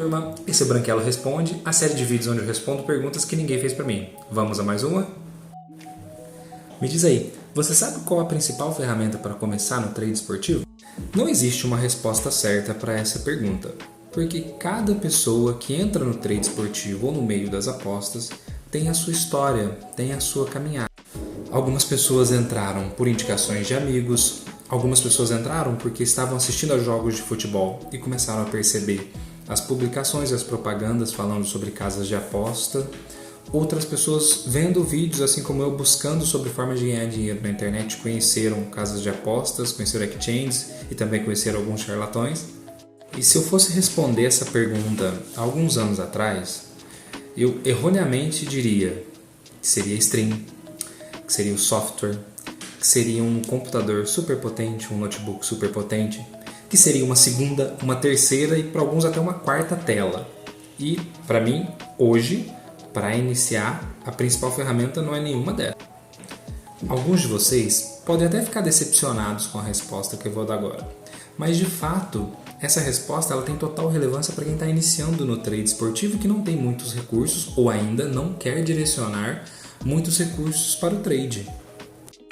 Turma, esse é o Branquelo Responde, a série de vídeos onde eu respondo perguntas que ninguém fez pra mim. Vamos a mais uma? Me diz aí, você sabe qual a principal ferramenta para começar no trade esportivo? Não existe uma resposta certa para essa pergunta, porque cada pessoa que entra no trade esportivo ou no meio das apostas tem a sua história, tem a sua caminhada. Algumas pessoas entraram por indicações de amigos, algumas pessoas entraram porque estavam assistindo a jogos de futebol e começaram a perceber as publicações e as propagandas falando sobre casas de aposta. Outras pessoas vendo vídeos, assim como eu, buscando sobre formas de ganhar dinheiro na internet, conheceram casas de apostas, conheceram exchanges e também conheceram alguns charlatões. E se eu fosse responder essa pergunta há alguns anos atrás, eu erroneamente diria que seria stream, que seria o software, que seria um computador super potente, um notebook super potente, que seria uma segunda, uma terceira e para alguns até uma quarta tela. E para mim, hoje, para iniciar, a principal ferramenta não é nenhuma delas. Alguns de vocês podem até ficar decepcionados com a resposta que eu vou dar agora, mas de fato, essa resposta ela tem total relevância para quem está iniciando no trade esportivo que não tem muitos recursos ou ainda não quer direcionar muitos recursos para o trade.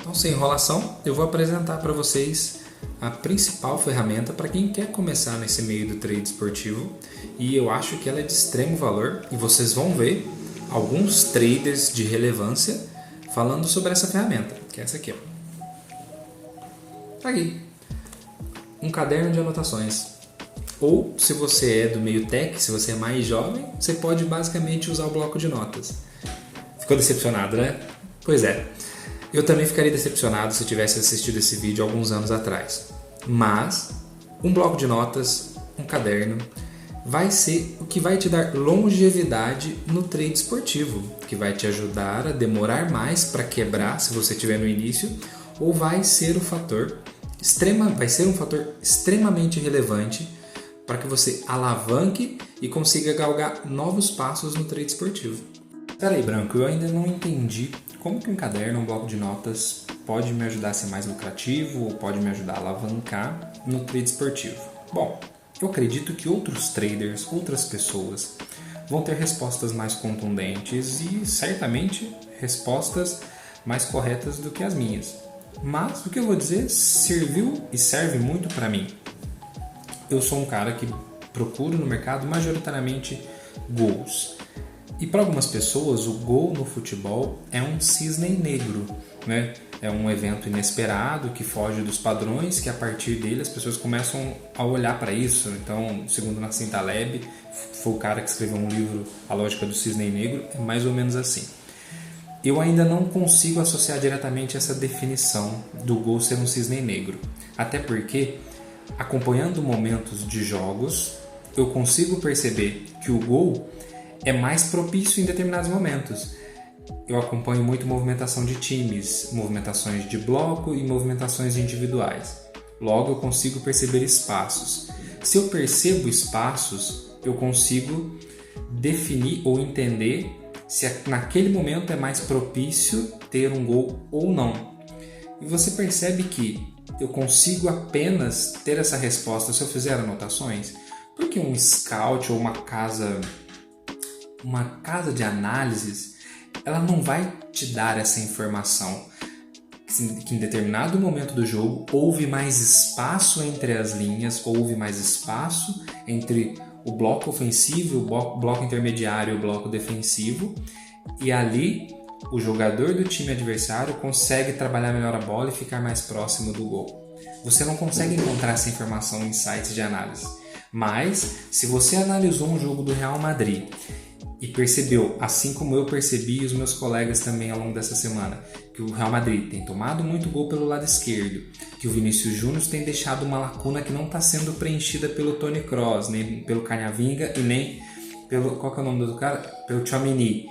Então, sem enrolação, eu vou apresentar para vocês a principal ferramenta para quem quer começar nesse meio do trade esportivo, e eu acho que ela é de extremo valor e vocês vão ver alguns traders de relevância falando sobre essa ferramenta, que é essa aqui. Tá aqui, um caderno de anotações. Ou, se você é do meio tech, se você é mais jovem, você pode basicamente usar o bloco de notas. Ficou decepcionado, né? Pois é. Eu também ficaria decepcionado se tivesse assistido esse vídeo alguns anos atrás. Mas um bloco de notas, um caderno, vai ser o que vai te dar longevidade no trade esportivo, que vai te ajudar a demorar mais para quebrar se você estiver no início, ou vai ser um fator extremamente relevante para que você alavanque e consiga galgar novos passos no trade esportivo. Peraí, Branco, eu ainda não entendi como que um caderno, um bloco de notas pode me ajudar a ser mais lucrativo ou pode me ajudar a alavancar no trade esportivo. Bom, eu acredito que outros traders, outras pessoas vão ter respostas mais contundentes e certamente respostas mais corretas do que as minhas. Mas o que eu vou dizer serviu e serve muito para mim. Eu sou um cara que procuro no mercado majoritariamente gols. E para algumas pessoas, o gol no futebol é um cisne negro, né? É um evento inesperado que foge dos padrões, que a partir dele as pessoas começam a olhar para isso. Então, segundo Nassim Taleb, foi o cara que escreveu um livro, A Lógica do Cisne Negro, é mais ou menos assim. Eu ainda não consigo associar diretamente essa definição do gol ser um cisne negro. Até porque, acompanhando momentos de jogos, eu consigo perceber que o gol é mais propício em determinados momentos. Eu acompanho muito movimentação de times, movimentações de bloco e movimentações individuais. Logo, eu consigo perceber espaços. Se eu percebo espaços, eu consigo definir ou entender se naquele momento é mais propício ter um gol ou não. E você percebe que eu consigo apenas ter essa resposta se eu fizer anotações? Porque um scout ou uma casa de análises, ela não vai te dar essa informação que em determinado momento do jogo houve mais espaço entre as linhas, houve mais espaço entre o bloco ofensivo, o bloco intermediário e o bloco defensivo, e ali o jogador do time adversário consegue trabalhar melhor a bola e ficar mais próximo do gol. Você não consegue encontrar essa informação em sites de análise, mas se você analisou um jogo do Real Madrid e percebeu, assim como eu percebi e os meus colegas também ao longo dessa semana, que o Real Madrid tem tomado muito gol pelo lado esquerdo, que o Vinícius Júnior tem deixado uma lacuna que não está sendo preenchida pelo Toni Kroos, nem pelo Camavinga e nem pelo... qual que é o nome do cara? Pelo Tchouaméni,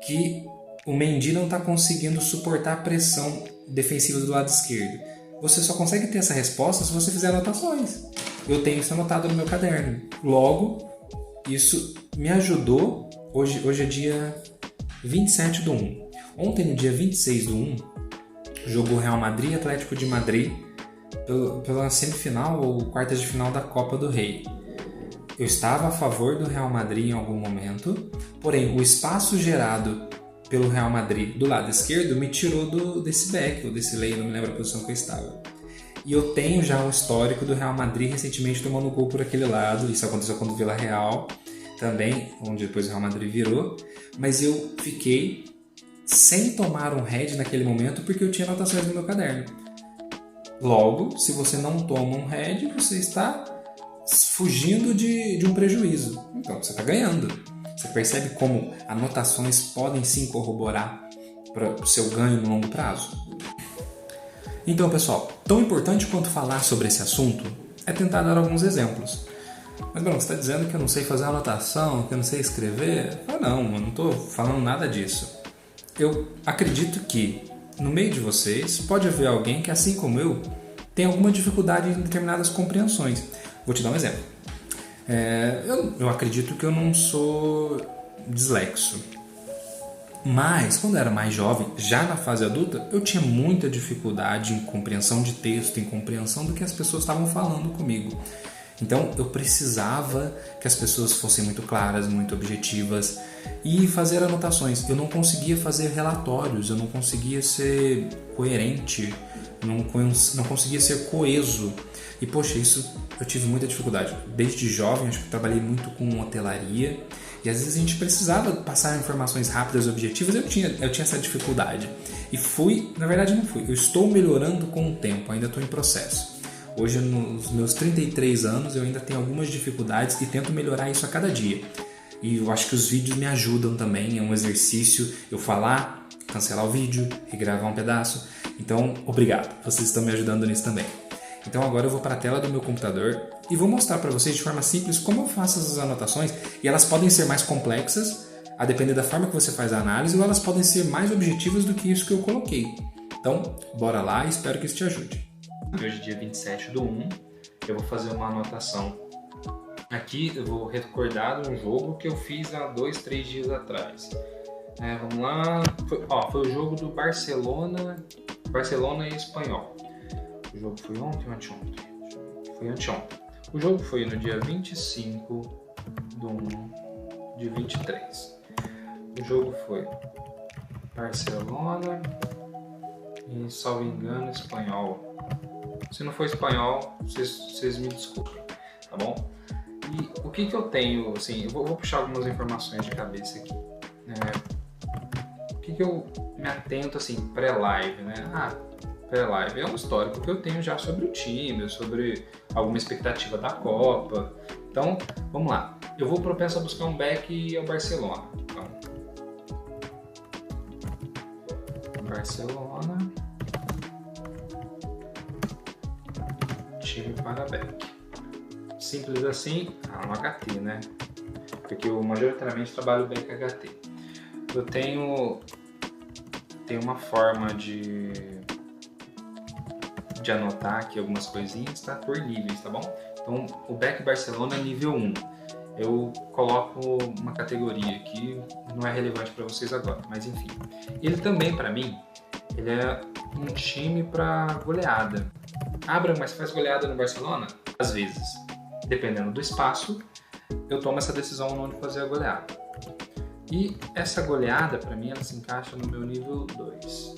que o Mendy não está conseguindo suportar a pressão defensiva do lado esquerdo. Você só consegue ter essa resposta se você fizer anotações. Eu tenho isso anotado no meu caderno. Logo, isso me ajudou. Hoje é dia 27 do 1. Ontem, no dia 26 do 1, jogou Real Madrid e Atlético de Madrid pela semifinal ou quartas de final da Copa do Rei. Eu estava a favor do Real Madrid em algum momento, porém o espaço gerado pelo Real Madrid do lado esquerdo me tirou desse back, ou desse lane, não me lembro a posição que eu estava. E eu tenho já um histórico do Real Madrid recentemente tomando gol por aquele lado, isso aconteceu contra o Villarreal também, onde depois o Real Madrid virou, mas eu fiquei sem tomar um head naquele momento porque eu tinha anotações no meu caderno. Logo, se você não toma um head, você está fugindo de um prejuízo. Então, você está ganhando. Você percebe como anotações podem sim corroborar para o seu ganho no longo prazo? Então, pessoal, tão importante quanto falar sobre esse assunto é tentar dar alguns exemplos. Mas, Bruno, você está dizendo que eu não sei fazer anotação, que eu não sei escrever? Não, eu não estou falando nada disso. Eu acredito que no meio de vocês pode haver alguém que, assim como eu, tem alguma dificuldade em determinadas compreensões. Vou te dar um exemplo. Eu acredito que eu não sou dislexo. Mas, quando eu era mais jovem, já na fase adulta, eu tinha muita dificuldade em compreensão de texto, em compreensão do que as pessoas estavam falando comigo. Então, eu precisava que as pessoas fossem muito claras, muito objetivas e fazer anotações. Eu não conseguia fazer relatórios, eu não conseguia ser coerente, não conseguia ser coeso. E, poxa, isso eu tive muita dificuldade. Desde jovem, acho que trabalhei muito com hotelaria e às vezes a gente precisava passar informações rápidas e objetivas. Eu tinha essa dificuldade. E na verdade não fui, eu estou melhorando com o tempo, ainda estou em processo. Hoje, nos meus 33 anos, eu ainda tenho algumas dificuldades e tento melhorar isso a cada dia. E eu acho que os vídeos me ajudam também, é um exercício eu falar, cancelar o vídeo, regravar um pedaço. Então, obrigado, vocês estão me ajudando nisso também. Então agora eu vou para a tela do meu computador e vou mostrar para vocês de forma simples como eu faço essas anotações. E elas podem ser mais complexas, a depender da forma que você faz a análise, ou elas podem ser mais objetivas do que isso que eu coloquei. Então, bora lá e espero que isso te ajude. Hoje, dia 27/1, eu vou fazer uma anotação. Aqui eu vou recordar um jogo que eu fiz há 2-3 dias atrás. Vamos lá. Foi o jogo do Barcelona e Espanhol. O jogo foi ontem ou anteontem? Foi anteontem. O jogo foi no dia 25/1/23. O jogo foi Barcelona e, salvo engano, Espanhol. Se não for Espanhol, vocês me desculpem, tá bom? E o que eu tenho, assim, eu vou puxar algumas informações de cabeça aqui. O que eu me atento, assim, pré-live, né? Pré-live é um histórico que eu tenho já sobre o time, sobre alguma expectativa da Copa. Então, vamos lá. Eu vou propenso a buscar um back ao Barcelona. Então, Barcelona, time para back. Simples assim, no HT, né? Porque eu majoritariamente trabalho back HT. Eu tenho uma forma de anotar aqui algumas coisinhas, tá? Por níveis, tá bom? Então, o back Barcelona é nível 1. Eu coloco uma categoria aqui, não é relevante para vocês agora, mas enfim. Ele também, para mim, ele é um time para goleada. Abra, mas faz goleada no Barcelona? Às vezes. Dependendo do espaço, eu tomo essa decisão onde fazer a goleada. E essa goleada, para mim, ela se encaixa no meu nível 2.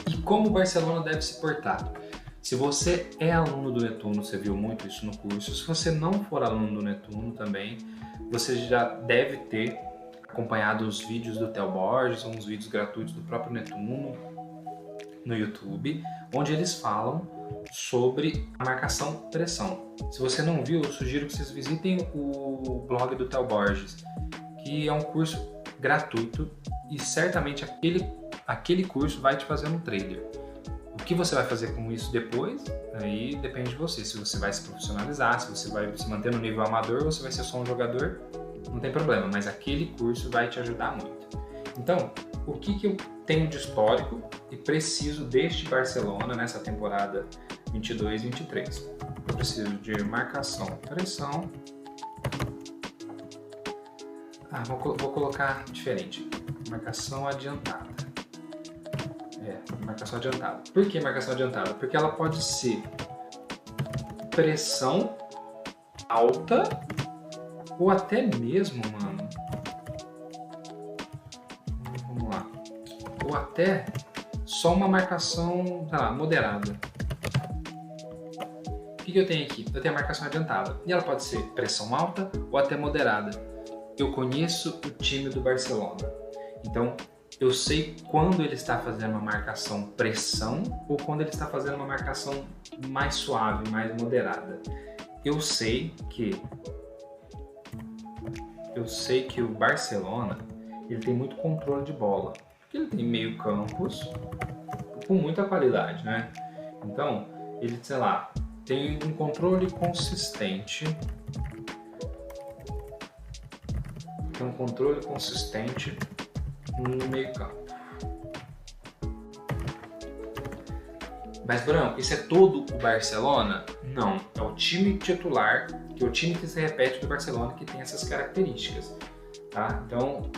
E como o Barcelona deve se portar? Se você é aluno do Netuno, você viu muito isso no curso. Se você não for aluno do Netuno também, você já deve ter acompanhado os vídeos do Theo Borges, são uns vídeos gratuitos do próprio Netuno no YouTube, onde eles falam sobre a marcação-pressão. Se você não viu, eu sugiro que vocês visitem o blog do Theo Borges, que é um curso gratuito e certamente aquele curso vai te fazer um trader. O que você vai fazer com isso depois, aí depende de você. Se você vai se profissionalizar, se você vai se manter no nível amador ou se vai ser só um jogador, não tem problema, mas aquele curso vai te ajudar muito. Então, o que eu tenho de histórico e preciso deste Barcelona nessa temporada 22-23? Eu preciso de marcação, pressão. Vou colocar diferente. Marcação adiantada. Marcação adiantada. Por que marcação adiantada? Porque ela pode ser pressão alta Ou até mesmo, mano, vamos lá, ou até só uma marcação, sei lá, moderada. O que eu tenho aqui? Eu tenho a marcação adiantada, e ela pode ser pressão alta ou até moderada. Eu conheço o time do Barcelona, então eu sei quando ele está fazendo uma marcação pressão ou quando ele está fazendo uma marcação mais suave, mais moderada. Eu sei que o Barcelona, ele tem muito controle de bola, porque ele tem meio campos com muita qualidade, né? Então, ele, sei lá, tem um controle consistente. Tem um controle consistente no meio campo. Mas, Branco, isso é todo o Barcelona? Não, é o time titular, que é o time que se repete do Barcelona, que tem essas características. Tá? Então,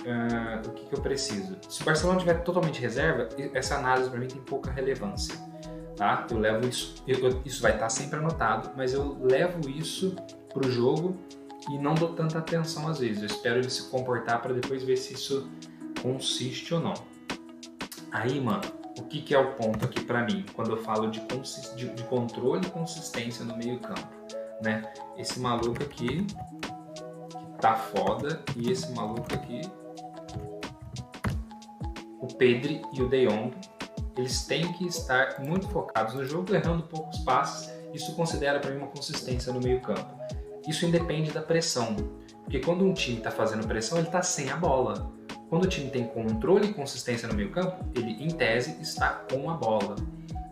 o que eu preciso? Se o Barcelona tiver totalmente reserva, essa análise para mim tem pouca relevância. Tá? Eu levo isso, isso vai estar sempre anotado, mas eu levo isso para o jogo e não dou tanta atenção às vezes. Eu espero ele se comportar para depois ver se isso consiste ou não. Aí, mano, o que é o ponto aqui para mim quando eu falo de controle e consistência no meio campo, né? Esse maluco aqui que tá foda e esse maluco aqui, o Pedri e o De Jong, eles têm que estar muito focados no jogo, errando poucos passes. Isso considera para mim uma consistência no meio campo. Isso independe da pressão, porque quando um time está fazendo pressão, ele está sem a bola. Quando o time tem controle e consistência no meio campo, ele, em tese, está com a bola.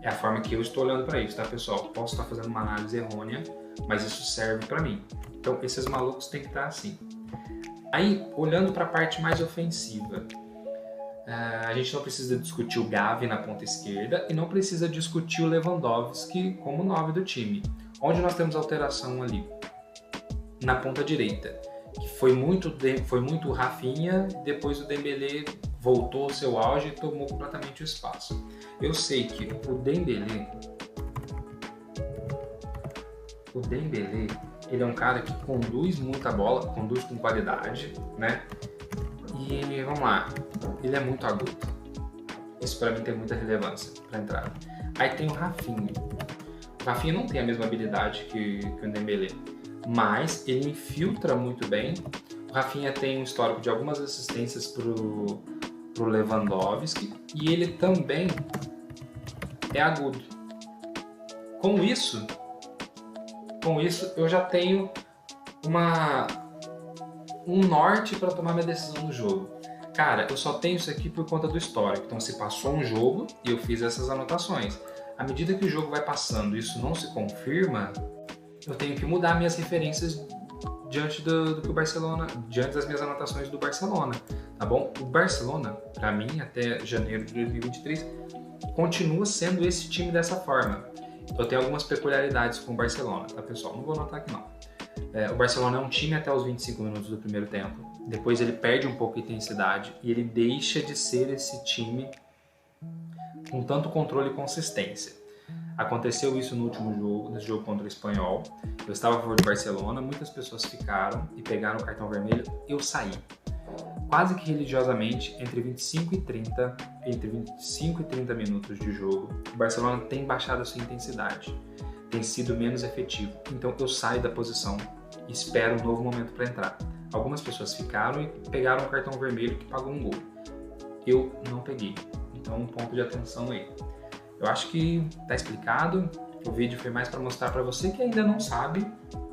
É a forma que eu estou olhando para isso, tá, pessoal? Posso estar fazendo uma análise errônea, mas isso serve para mim. Então, esses malucos têm que estar assim. Aí, olhando para a parte mais ofensiva, a gente não precisa discutir o Gavi na ponta esquerda e não precisa discutir o Lewandowski como 9 do time. Onde nós temos alteração ali? Na ponta direita, que foi muito Rafinha, depois o Dembélé voltou ao seu auge e tomou completamente o espaço. Eu sei que o Dembélé, ele é um cara que conduz muita bola, conduz com qualidade, né? E vamos lá, ele é muito agudo. Isso para mim tem muita relevância para entrar. Aí tem o Rafinha. O Rafinha não tem a mesma habilidade que o Dembélé, mas ele infiltra muito bem. O Rafinha tem um histórico de algumas assistências pro Lewandowski e ele também é agudo. Com isso eu já tenho um norte para tomar minha decisão no jogo. Cara, eu só tenho isso aqui por conta do histórico. Então, se passou um jogo e eu fiz essas anotações. À medida que o jogo vai passando e isso não se confirma, eu tenho que mudar minhas referências diante do que o Barcelona, diante das minhas anotações do Barcelona, tá bom? O Barcelona, para mim, até janeiro de 2023, continua sendo esse time dessa forma. Eu tenho algumas peculiaridades com o Barcelona, tá, pessoal? Não vou anotar aqui, não. O Barcelona é um time até os 25 minutos do primeiro tempo. Depois ele perde um pouco de intensidade e ele deixa de ser esse time com tanto controle e consistência. Aconteceu isso no último jogo, nesse jogo contra o Espanhol. Eu estava a favor do Barcelona, muitas pessoas ficaram e pegaram o cartão vermelho. Eu saí. Quase que religiosamente, entre 25 e 30 minutos de jogo, o Barcelona tem baixado a sua intensidade, tem sido menos efetivo. Então eu saio da posição e espero um novo momento para entrar. Algumas pessoas ficaram e pegaram o cartão vermelho que pagou um gol. Eu não peguei. Então um ponto de atenção aí. Eu acho que tá explicado. O vídeo foi mais para mostrar para você que ainda não sabe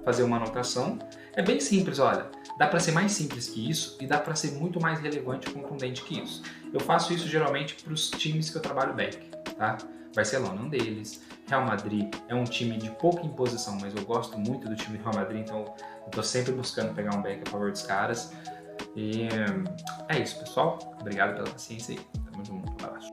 fazer uma anotação. É bem simples, olha. Dá para ser mais simples que isso e dá para ser muito mais relevante e contundente que isso. Eu faço isso geralmente para os times que eu trabalho back, tá? Barcelona é um deles. Real Madrid é um time de pouca imposição, mas eu gosto muito do time do Real Madrid, então eu tô sempre buscando pegar um back a favor dos caras. E é isso, pessoal. Obrigado pela paciência e tamo junto. Um abraço.